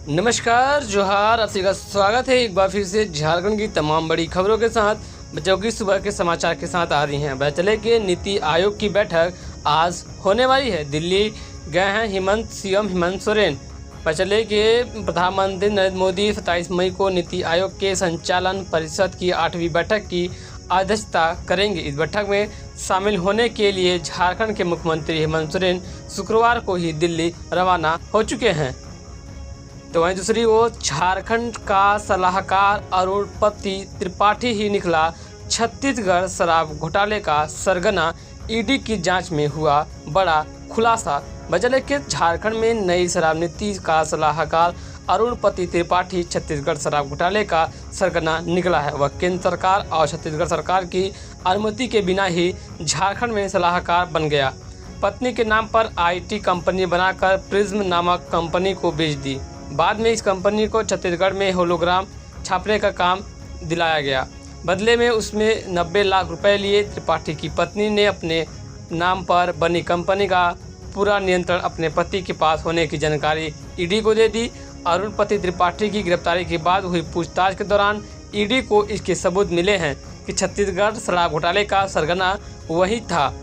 नमस्कार जोहार, आप सभी का स्वागत है एक बार फिर से झारखंड की तमाम बड़ी खबरों के साथ जो कि सुबह के समाचार के साथ आ रही हैं। पता चले कि नीति आयोग की बैठक आज होने वाली है। दिल्ली गए हैं सीएम हेमंत सोरेन। पता चले कि प्रधानमंत्री नरेंद्र मोदी 27 मई को नीति आयोग के संचालन परिषद की 8वीं बैठक की अध्यक्षता करेंगे। इस बैठक में शामिल होने के लिए झारखंड के मुख्यमंत्री हेमंत सोरेन शुक्रवार को ही दिल्ली रवाना हो चुके हैं। तो वहीं दूसरी ओर झारखंड का सलाहकार अरुणपति त्रिपाठी ही निकला छत्तीसगढ़ शराब घोटाले का सरगना। ईडी की जांच में हुआ बड़ा खुलासा। बजले के झारखंड में नई शराब नीति का सलाहकार अरुणपति त्रिपाठी छत्तीसगढ़ शराब घोटाले का सरगना निकला है। वह केंद्र सरकार और छत्तीसगढ़ सरकार की अनुमति के बिना ही झारखंड में सलाहकार बन गया। पत्नी के नाम पर IT कंपनी बनाकर प्रिज्म नामक कंपनी को बेच दी। बाद में इस कंपनी को छत्तीसगढ़ में होलोग्राम छापने का काम दिलाया गया। बदले में उसमें 90 लाख रुपए लिए। त्रिपाठी की पत्नी ने अपने नाम पर बनी कंपनी का पूरा नियंत्रण अपने पति के पास होने की जानकारी ईडी को दे दी। अरुणपति त्रिपाठी की गिरफ्तारी के बाद हुई पूछताछ के दौरान ईडी को इसके सबूत मिले हैं कि छत्तीसगढ़ शराब घोटाले का सरगना वही था।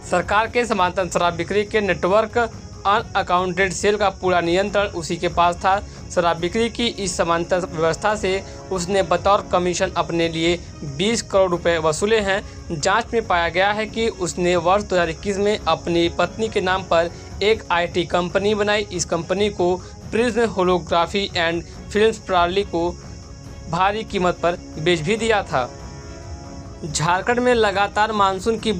सरकार के समांतर शराब बिक्री के नेटवर्क अनअकाउंटेड सेल का पूरा नियंत्रण उसी के पास था। शराब बिक्री की इस समांतर व्यवस्था से उसने बतौर कमीशन अपने लिए 20 करोड़ रुपए वसूले हैं। जांच में पाया गया है कि उसने वर्ष 2021 में अपनी पत्नी के नाम पर एक IT कंपनी बनाई। इस कंपनी को प्रिज्म होलोग्राफी एंड फिल्म्स प्रणाली को भारी कीमत पर बेच भी दिया था। झारखंड में लगातार मानसून की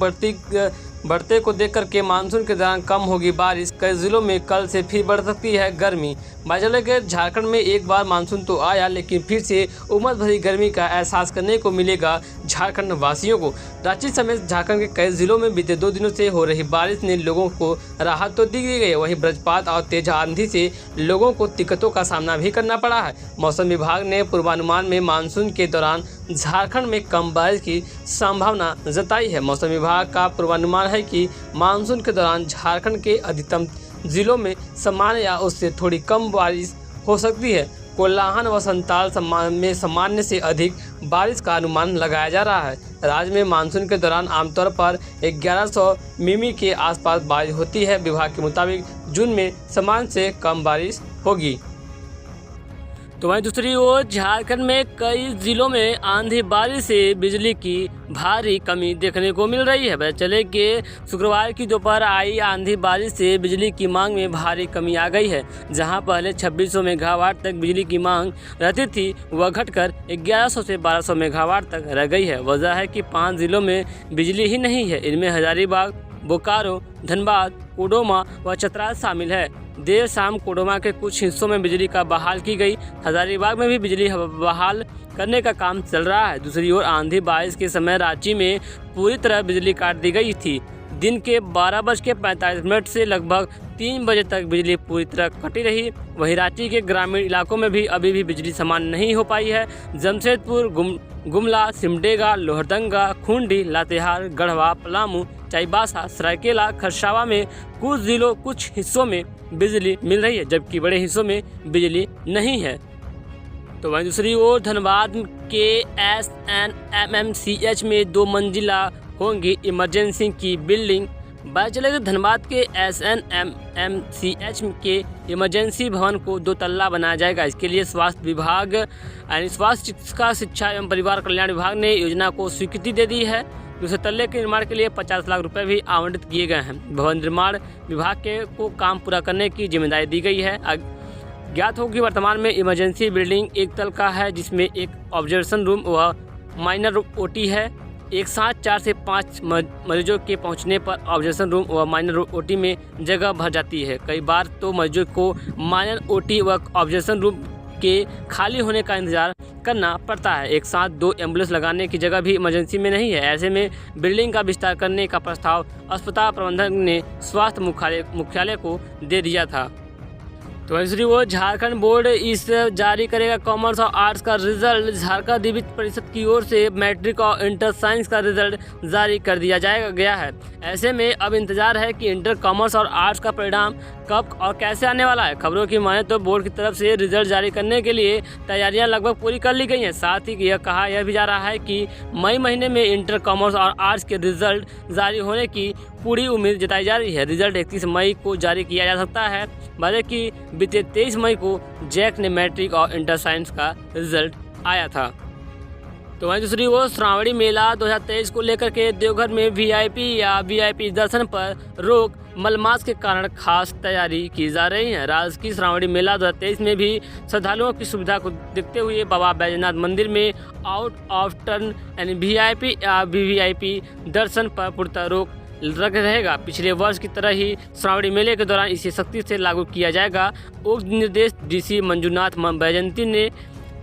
बढ़ते को देखकर के मानसून के दौरान कम होगी बारिश। कई जिलों में कल से फिर बढ़ सकती है गर्मी। बाजले के झारखंड में एक बार मानसून तो आया, लेकिन फिर से उमस भरी गर्मी का एहसास करने को मिलेगा झारखंड वासियों को। रांची समेत झारखंड के कई जिलों में बीते 2 दिनों से हो रही बारिश ने लोगों को राहत तो दी गई है, वहीं वज्रपात और तेज आंधी से लोगों को दिक्कतों का सामना भी करना पड़ा है। मौसम विभाग ने पूर्वानुमान में मानसून के दौरान झारखंड में कम बारिश की संभावना जताई है। मौसम विभाग का पूर्वानुमान है कि मानसून के दौरान झारखंड के अधिकतम जिलों में सामान्य या उससे थोड़ी कम बारिश हो सकती है। कोल्हान व संताल में सामान्य से अधिक बारिश का अनुमान लगाया जा रहा है। राज्य में मानसून के दौरान आमतौर पर 1100 मिमी के आसपास बारिश होती है। विभाग के मुताबिक जून में सामान्य से कम बारिश होगी। तो वहीं दूसरी ओर झारखंड में कई जिलों में आंधी बारिश से बिजली की भारी कमी देखने को मिल रही है। पता चले कि शुक्रवार की दोपहर आई आंधी बारिश से बिजली की मांग में भारी कमी आ गई है। जहां पहले 2600 मेगावाट तक बिजली की मांग रहती थी, वह घटकर 1100 से 1200 मेगावाट तक रह गई है। वजह है कि 5 जिलों में बिजली ही नहीं है। इनमें हजारीबाग, बोकारो, धनबाद, कोडरमा व चतरा शामिल है। देर शाम कोडरमा के कुछ हिस्सों में बिजली का बहाल की गई। हजारीबाग में भी बिजली बहाल करने का काम चल रहा है। दूसरी ओर आंधी बारिश के समय रांची में पूरी तरह बिजली काट दी गई थी। दिन के 12:45 से लगभग 3 बजे तक बिजली पूरी तरह कटी रही। वहीं रांची के ग्रामीण इलाकों में भी अभी भी बिजली सामान्य नहीं हो पाई है। जमशेदपुर, गुमला, सिमडेगा, लोहरदंगा, खूंटी, लातेहार, गढ़वा, पलामू, चाईबासा, सरायकेला, खरसावा में कुछ हिस्सों में बिजली मिल रही है, जबकि बड़े हिस्सों में बिजली नहीं है। तो वहीं दूसरी ओर धनबाद के SNMMCH में 2 मंजिला होंगी इमरजेंसी की बिल्डिंग। बात चले धनबाद के SNMMCH के इमरजेंसी भवन को 2 तल्ला बनाया जाएगा। इसके लिए स्वास्थ्य विभाग यानी स्वास्थ्य चिकित्सा शिक्षा एवं परिवार कल्याण विभाग ने योजना को स्वीकृति दे दी है। दूसरे तल्ले के निर्माण के लिए 50 लाख रुपए भी आवंटित किए गए हैं। भवन निर्माण विभाग को काम पूरा करने की जिम्मेदारी दी गई है। ज्ञात हो कि वर्तमान में इमरजेंसी बिल्डिंग 1 तल का है, जिसमें एक ऑब्जर्वेशन रूम व माइनर OT है। एक साथ 4 से 5 मरीजों के पहुंचने पर ऑब्जर्वेशन रूम व माइनर OT में जगह भर जाती है। कई बार तो मरीजों को माइनर OT व ऑब्जर्वेशन रूम के खाली होने का इंतजार करना पड़ता है। एक साथ 2 एम्बुलेंस लगाने की जगह भी इमरजेंसी में नहीं है। ऐसे में बिल्डिंग का विस्तार करने का प्रस्ताव अस्पताल प्रबंधक ने स्वास्थ्य मुख्यालय को दे दिया था। तो दूसरी वो झारखंड बोर्ड इस जारी करेगा कॉमर्स और आर्ट्स का रिजल्ट। झारखंड वित्त परिषद की ओर से मैट्रिक और इंटर साइंस का रिजल्ट जारी कर दिया गया है। ऐसे में अब इंतजार है कि इंटर कॉमर्स और आर्ट्स का परिणाम कब और कैसे आने वाला है। खबरों की माने तो बोर्ड की तरफ से रिजल्ट जारी करने के लिए तैयारियां लगभग पूरी कर ली गई हैं। साथ ही यह भी जा रहा है कि मई महीने में इंटर कॉमर्स और आर्ट्स के रिजल्ट जारी होने की पूरी उम्मीद जताई जा रही है। रिजल्ट 31 मई को जारी किया जा सकता है। भले कि बीते 23 मई को जैक ने मैट्रिक और इंटर साइंस का रिजल्ट आया था। तो वहीं दूसरी ओर श्रावणी मेला 2023 को लेकर के देवघर में वीआईपी दर्शन पर रोक मलमास के कारण खास तैयारी की जा रही है। राजकीय श्रावणी मेला 2023 में भी श्रद्धालुओं की सुविधा को देखते हुए बाबा बैजनाथ मंदिर में आउट ऑफ टर्न यानी वीआईपी दर्शन पर पुख्ता रोक रहेगा। पिछले वर्ष की तरह ही श्रावणी मेले के दौरान इसे सख्ती से लागू किया जाएगा। उक्त निर्देश डीसी मंजूनाथ बैजंती ने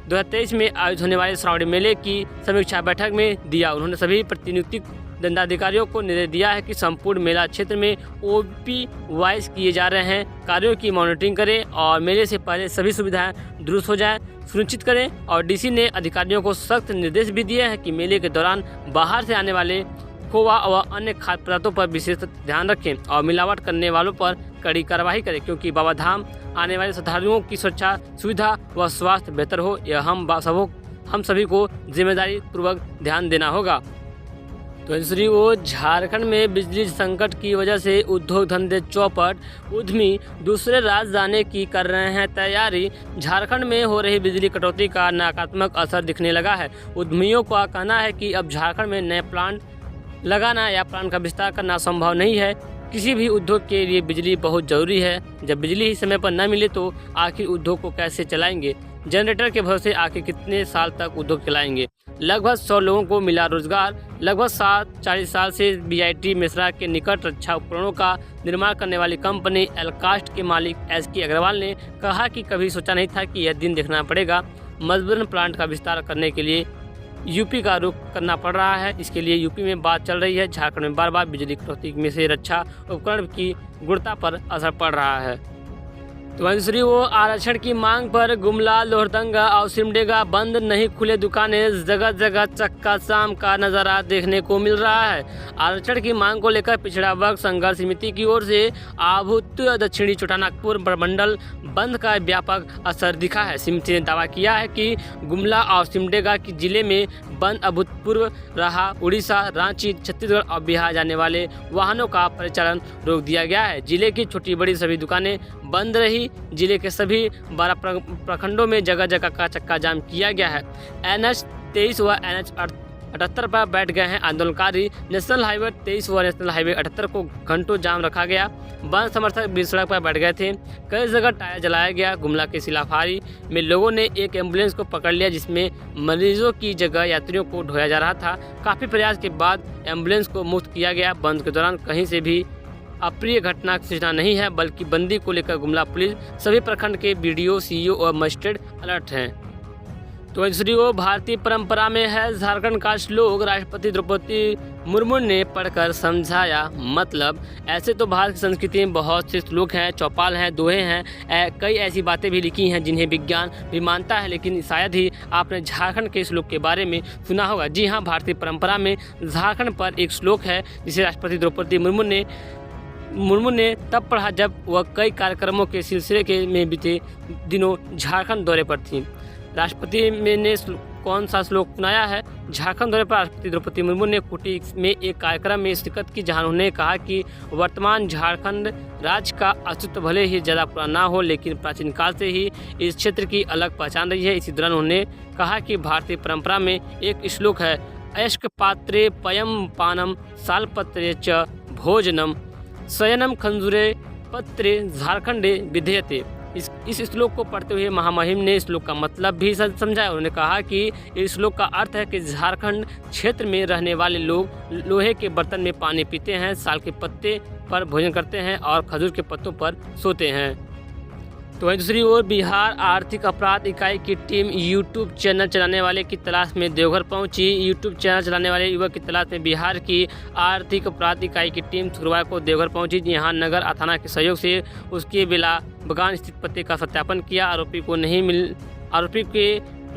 2023 में आयोजित होने वाले श्रावणी मेले की समीक्षा बैठक में दिया। उन्होंने सभी प्रतिनियुक्त दंडाधिकारियों को निर्देश दिया है कि संपूर्ण मेला क्षेत्र में ओपी वाइज किए जा रहे हैं कार्यों की मॉनिटरिंग करें और मेले से पहले सभी सुविधाएं दुरुस्त हो जाएं सुनिश्चित करें। और डीसी ने अधिकारियों को सख्त निर्देश भी दिए हैं कि मेले के दौरान बाहर से आने वाले खोवा व अन्य खाद्य पदार्थों पर विशेष ध्यान रखें और मिलावट करने वालों पर कड़ी कार्रवाई करें, क्योंकि बाबा धाम आने वाले श्रद्धालुओं की सुरक्षा, सुविधा व स्वास्थ्य बेहतर हो यह हम सभी को जिम्मेदारी पूर्वक ध्यान देना होगा। तो दूसरी ओर झारखंड में बिजली संकट की वजह से उद्योग धंधे चौपट। उद्यमी दूसरे राज्य जाने की कर रहे हैं तैयारी। झारखंड में हो रही बिजली कटौती का नकारात्मक असर दिखने लगा है। उद्यमियों का कहना है कि अब झारखंड में नए प्लांट लगाना या प्लांट का विस्तार करना संभव नहीं है। किसी भी उद्योग के लिए बिजली बहुत ज़रूरी है। जब बिजली ही समय पर न मिले तो आखिर उद्योग को कैसे चलाएंगे। जनरेटर के भरोसे आखिर कितने साल तक उद्योग चलाएंगे। लगभग 100 लोगों को मिला रोजगार। लगभग 40 साल से बीआईटी मिश्रा के निकट रक्षा उपकरणों का निर्माण करने वाली कंपनी एलकास्ट के मालिक एसके अग्रवाल ने कहा कि कभी सोचा नहीं था कि यह दिन देखना पड़ेगा। मजबूरन प्लांट का विस्तार करने के लिए यूपी का रुख करना पड़ रहा है। इसके लिए यूपी में बात चल रही है। झारखंड में बार बार बिजली कटौती में से रक्षा उपकरण की गुणवत्ता पर असर पड़ रहा है। तो दूसरी वो आरक्षण की मांग पर गुमला, लोहरदंगा और सिमडेगा बंद, नहीं खुले दुकानें, जगह जगह चक्का जाम का नजारा देखने को मिल रहा है। आरक्षण की मांग को लेकर पिछड़ा वर्ग संघर्ष समिति की ओर से आहूत दक्षिणी छोटानागपुर प्रमंडल बंद का व्यापक असर दिखा है। समिति ने दावा किया है कि गुमला और सिमडेगा की जिले में बंद अभूतपूर्व रहा। उड़ीसा, रांची, छत्तीसगढ़ और बिहार जाने वाले वाहनों का परिचालन रोक दिया गया है। जिले की छोटी बड़ी सभी दुकानें बंद रही। जिले के सभी 12 प्रखंडों में जगह जगह का चक्का जाम किया गया है। NH 23 व NH 78 पर बैठ गए हैं आंदोलनकारी। नेशनल हाईवे 23 व नेशनल हाईवे 78 को घंटों जाम रखा गया। बंद समर्थक बीच सड़क पर बैठ गए थे। कई जगह टायर जलाया गया। गुमला के सिलाफारी में लोगों ने एक एम्बुलेंस को पकड़ लिया, जिसमें मरीजों की जगह यात्रियों को ढोया जा रहा था। काफ़ी प्रयास के बाद एम्बुलेंस को मुक्त किया गया। बंद के दौरान कहीं से भी अप्रिय घटना की सूचना नहीं है, बल्कि बंदी को लेकर गुमला पुलिस, सभी प्रखंड के BDO, CEO और मजिस्ट्रेट अलर्ट हैं। तो दूसरी ओर भारतीय परंपरा में है झारखंड का श्लोक। राष्ट्रपति द्रौपदी मुर्मू ने पढ़कर समझाया मतलब। ऐसे तो भारत की संस्कृति में बहुत से श्लोक हैं, चौपाल हैं, दोहे हैं, कई ऐसी बातें भी लिखी हैं जिन्हें विज्ञान भी मानता है, लेकिन शायद ही आपने झारखंड के श्लोक के बारे में सुना होगा। जी हाँ, भारतीय परंपरा में झारखंड पर एक श्लोक है जिसे राष्ट्रपति द्रौपदी मुर्मू ने तब पढ़ा जब वह कई कार्यक्रमों के सिलसिले में बीते दिनों झारखंड दौरे पर थी। राष्ट्रपति ने कौन सा श्लोक सुनाया है? झारखंड दौरे पर राष्ट्रपति द्रौपदी मुर्मू ने कुटी में एक कार्यक्रम में शिरकत की, जहां उन्होंने कहा कि वर्तमान झारखंड राज्य का अस्तित्व भले ही ज़्यादा पुराना ना हो, लेकिन प्राचीन काल से ही इस क्षेत्र की अलग पहचान रही है। इसी दौरान उन्होंने कहा कि भारतीय परंपरा में एक श्लोक है, अयस्क पात्रे पयम पानम सालपत्रे च भोजनम शयनम खंजुरे पत्रे झारखंडे विधेयते। इस श्लोक को पढ़ते हुए महामहिम ने इस श्लोक का मतलब भी समझाया। उन्होंने कहा कि इस श्लोक का अर्थ है कि झारखंड क्षेत्र में रहने वाले लोग लोहे के बर्तन में पानी पीते हैं, साल के पत्ते पर भोजन करते हैं और खजूर के पत्तों पर सोते हैं। तो वहीं दूसरी ओर बिहार आर्थिक अपराध इकाई की टीम यूट्यूब चैनल चलाने वाले की तलाश में देवघर पहुंची। यूट्यूब चैनल चलाने वाले युवक की तलाश में बिहार की आर्थिक अपराध इकाई की टीम शुक्रवार को देवघर पहुंची। यहां नगर थाना के सहयोग से उसके बिला बगान स्थित पते का सत्यापन किया। आरोपी के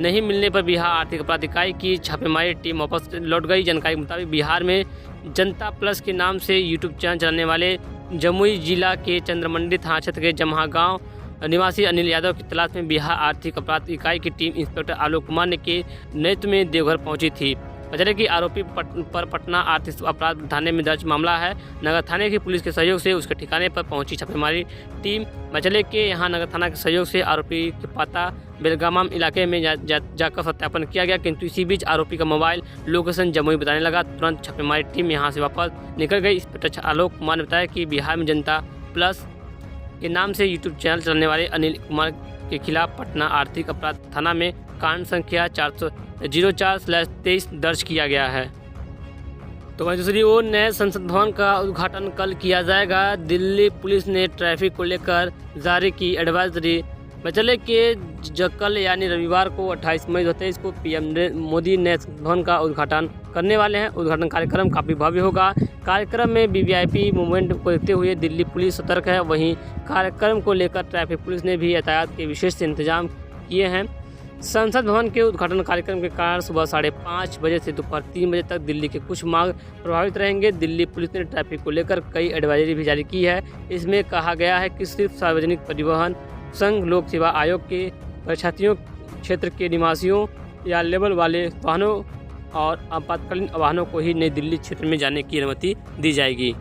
नहीं मिलने पर बिहार आर्थिक अपराध इकाई की छापेमारी टीम वापस लौट गई। जानकारी के मुताबिक बिहार में जनता प्लस के नाम से यूट्यूब चैनल चलाने वाले जमुई जिला के चंद्रमंडी थाना क्षेत्र के जमहा गाँव निवासी अनिल यादव की तलाश में बिहार आर्थिक अपराध इकाई की टीम इंस्पेक्टर आलोक कुमार के नेतृत्व में देवघर पहुंची थी। बता दें कि आरोपी पर पटना आर्थिक अपराध थाने में दर्ज मामला है। नगर थाने की पुलिस के सहयोग से उसके ठिकाने पर पहुंची छापेमारी टीम बचले के यहाँ नगर थाना के सहयोग से आरोपी के पता बेलगामाम इलाके में जाकर सत्यापन किया गया, किंतु इसी बीच आरोपी का मोबाइल लोकेशन जमुई बताने लगा। तुरंत छापेमारी टीम यहां से वापस निकल गई। इंस्पेक्टर आलोक कुमार ने बताया कि बिहार में जनता प्लस के नाम से यूट्यूब चैनल चलाने वाले अनिल कुमार के खिलाफ पटना आर्थिक अपराध थाना में कांड संख्या 04/23 दर्ज किया गया है। तो वहीं दूसरी ओर नए संसद भवन का उद्घाटन कल किया जाएगा। दिल्ली पुलिस ने ट्रैफिक को लेकर जारी की एडवाइजरी। बचले के कल यानी रविवार को 28 मई 2023 को पीएम मोदी नए संसद भवन का उद्घाटन करने वाले हैं। उद्घाटन कार्यक्रम काफ़ी भव्य होगा। कार्यक्रम में वीवीआईपी मूवमेंट को देखते हुए दिल्ली पुलिस सतर्क है। वहीं कार्यक्रम को लेकर ट्रैफिक पुलिस ने भी यातायात के विशेष इंतजाम किए हैं। संसद भवन के उद्घाटन कार्यक्रम के कारण सुबह 5:30 बजे से दोपहर 3 बजे तक दिल्ली के कुछ मार्ग प्रभावित रहेंगे। दिल्ली पुलिस ने ट्रैफिक को लेकर कई एडवाइजरी भी जारी की है। इसमें कहा गया है कि सिर्फ सार्वजनिक परिवहन संघ लोक सेवा आयोग के परीक्षार्थियों, क्षेत्र के निवासियों या लेबल वाले वाहनों और आपातकालीन वाहनों को ही नई दिल्ली क्षेत्र में जाने की अनुमति दी जाएगी।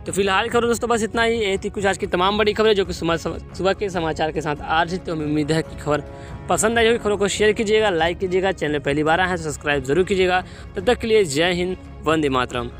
तो फिलहाल खबर दोस्तों बस इतना ही। ये थी कुछ आज की तमाम बड़ी खबरें जो कि सुबह के समाचार के साथ आज ही। तो हमें उम्मीद है कि खबर पसंद आई होगी। खबरों को शेयर कीजिएगा, लाइक कीजिएगा, चैनल पहली बार आए हैं तो सब्सक्राइब जरूर कीजिएगा। तब तक के लिए जय हिंद, वंदे मातरम।